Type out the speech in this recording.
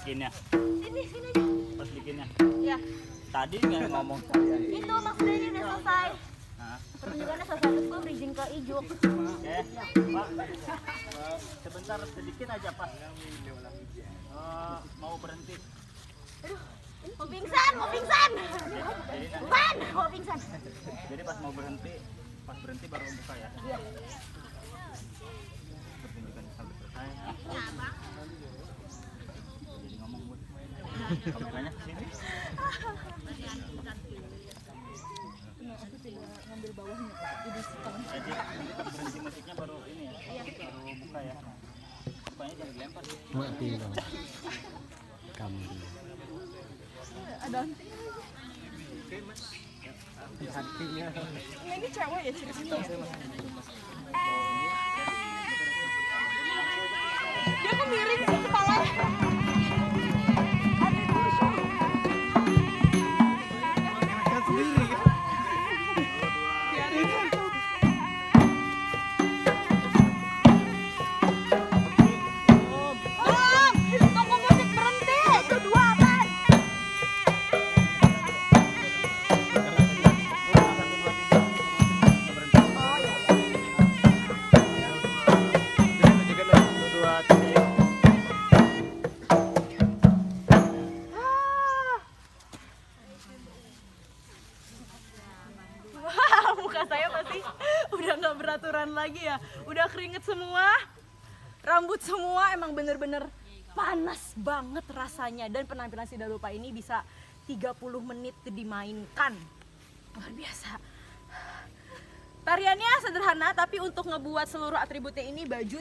bikinnya? Sini. Pas bikinnya? Ya. Tadi nggak ngomong kalian. Itu maksudnya ini udah selesai. Hah? Pertunjukannya selesai terus gue bridging ke Ijuk. Pak, sebentar sedikit aja Pak. Mau berhenti. Mau pingsan. Ban, mau pingsan. Jadi pas berhenti baru buka ya. Iya. Pertunjukannya sampai selesai. Jadi ngomong buat kameranya ke sini. Aku coba ngambil bawahnya. Jadi setengah. Jadi pas berhenti musiknya baru ini ya. Baru buka ya. Bukanya jangan dilempar. Mati dong. Kamu. Ada anti. Hatinya. Ini cewek ya ceritanya. Dia kok miring sih kepalanya. Toko musik berhenti. Itu dua apaan? Oh iya. Wah, muka saya pasti udah nggak beraturan lagi ya. Udah keringet semua, rambut semua, emang bener-bener panas banget rasanya. Dan penampilan si Darupa ini bisa 30 menit dimainkan. Luar biasa. Tariannya sederhana, tapi untuk ngebuat seluruh atributnya ini, baju